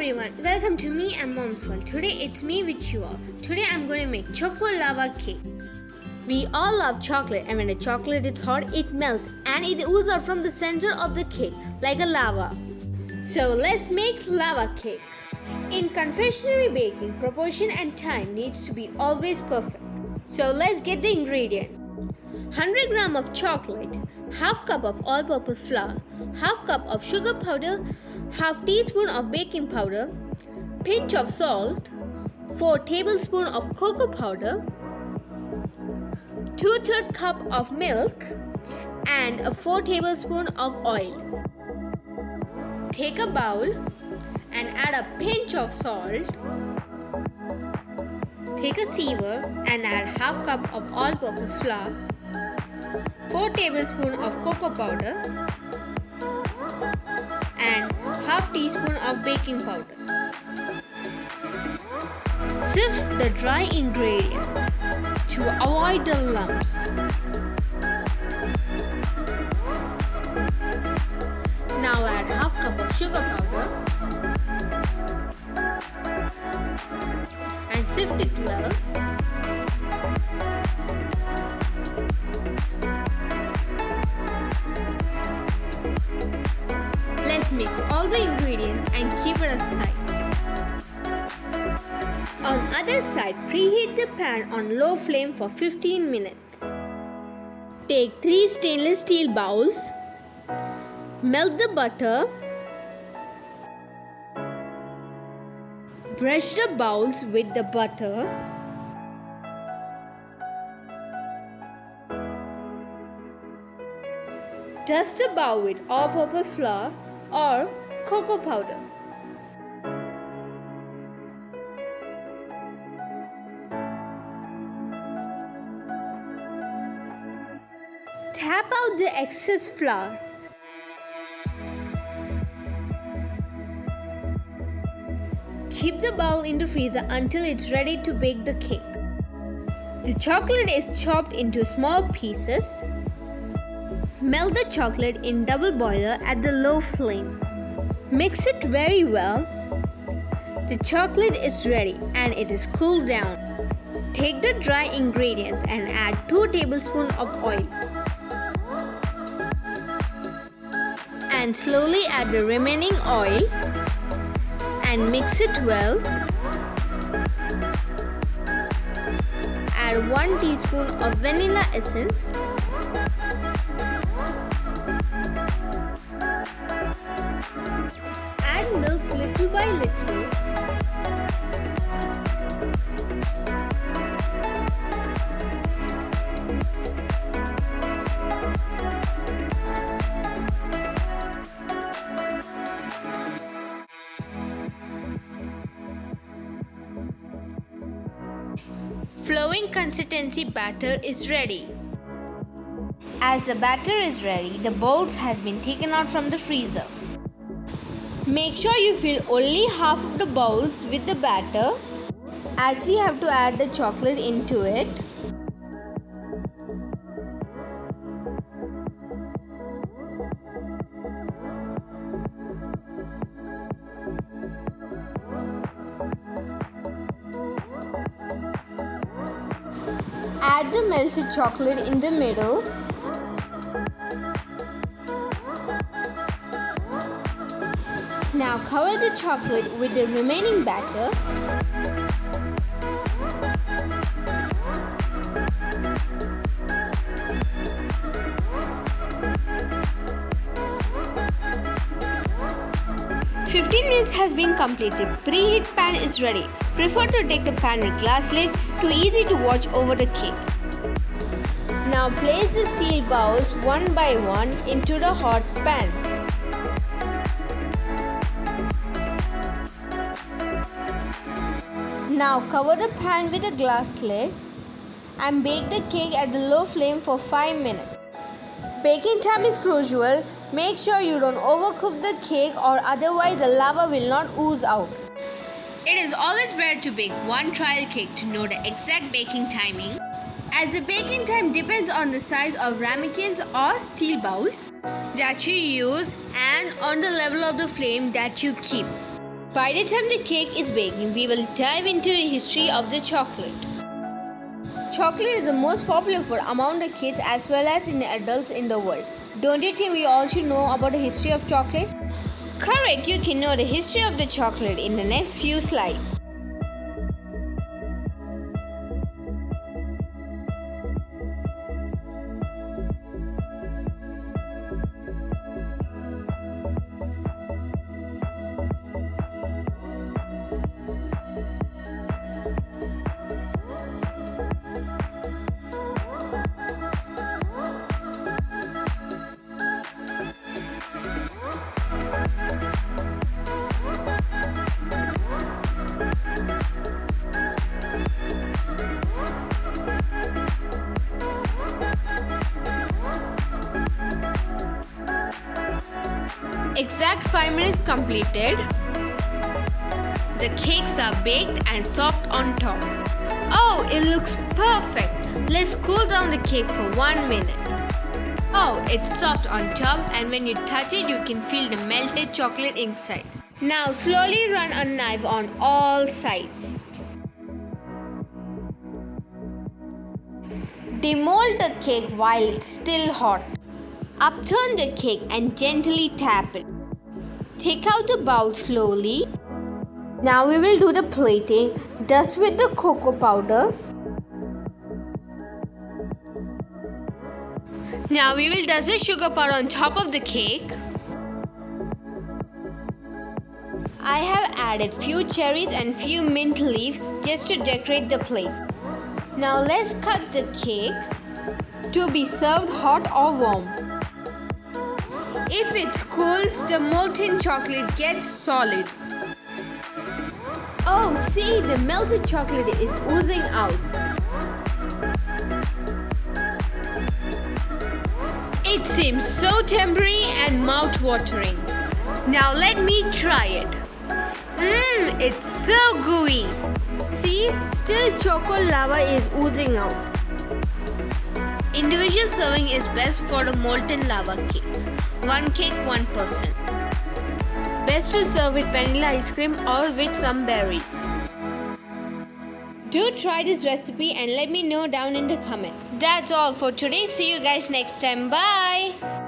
everyone, welcome to me and Mom's World. Today it's me with you all. Today I'm going to make Choco Lava Cake. We all love chocolate, and when the chocolate is hot, it melts and it oozes out from the center of the cake like a lava. So let's make lava cake. In confectionery baking, proportion and time needs to be always perfect. So let's get the ingredients. 100 gram of chocolate, half cup of all-purpose flour, half cup of sugar powder, half teaspoon of baking powder, pinch of salt, 4 tablespoons of cocoa powder, 2/3 cup of milk, and 4 tablespoons of oil. Take a bowl and add a pinch of salt. Take a sieve and add half cup of all-purpose flour, 4 tablespoons of cocoa powder, and half teaspoon of baking powder. Sift the dry ingredients to avoid the lumps. Now add half cup of sugar powder and sift it well. Let's mix all the ingredients and keep it aside. On other side, preheat the pan on low flame for 15 minutes. Take 3 stainless steel bowls. Melt the butter. Brush the bowls with the butter. Dust the bowl with all-purpose flour or cocoa powder. Tap out the excess flour. Keep the bowl in the freezer until it's ready to bake the cake. The chocolate is chopped into small pieces. Melt the chocolate in double boiler at the low flame. Mix it very well. The chocolate is ready and it is cooled down. Take the dry ingredients and add 2 tablespoons of oil. And slowly add the remaining oil and mix it well. Add 1 teaspoon of vanilla essence. Add milk little by little. Flowing consistency batter is ready. As the batter is ready, the bowls has been taken out from the freezer. Make sure you fill only half of the bowls with the batter, as we have to add the chocolate into it. Add the melted chocolate in the middle. Now cover the chocolate with the remaining batter. "15 minutes has been completed. Preheat pan is ready. Prefer to take the pan with glass lid, too easy to watch over the cake. Now place the steel bowls one by one into the hot pan. Now cover the pan with a glass lid and bake the cake at the low flame for 5 minutes. Baking time is crucial. Make sure you don't overcook the cake or otherwise the lava will not ooze out. It is always better to bake one trial cake to know the exact baking timing, as the baking time depends on the size of ramekins or steel bowls that you use and on the level of the flame that you keep. By the time the cake is baking, we will dive into the history of the chocolate. Chocolate is the most popular food among the kids as well as in the adults in the world. Don't you think we all should know about the history of chocolate? Correct, you can know the history of the chocolate in the next few slides. Exact 5 minutes completed. The cakes are baked and soft on top. Oh, it looks perfect. Let's cool down the cake for 1 minute. Oh, it's soft on top and when you touch it, you can feel the melted chocolate inside. Now slowly run a knife on all sides. Demold the cake while it's still hot. Upturn the cake and gently tap it. Take out the bowl slowly. Now we will do the plating. Dust with the cocoa powder. Now we will dust the sugar powder on top of the cake. I have added few cherries and few mint leaves just to decorate the plate. Now let's cut the cake to be served hot or warm. If it cools, the molten chocolate gets solid. Oh, see, the melted chocolate is oozing out. It seems so temporary and mouth-watering. Now let me try it. It's so gooey. See, still choco lava is oozing out. Individual serving is best for the molten lava cake. 1 cake, 1 person. Best to serve with vanilla ice cream or with some berries. Do try this recipe and let me know down in the comment. That's all for today. See you guys next time. Bye.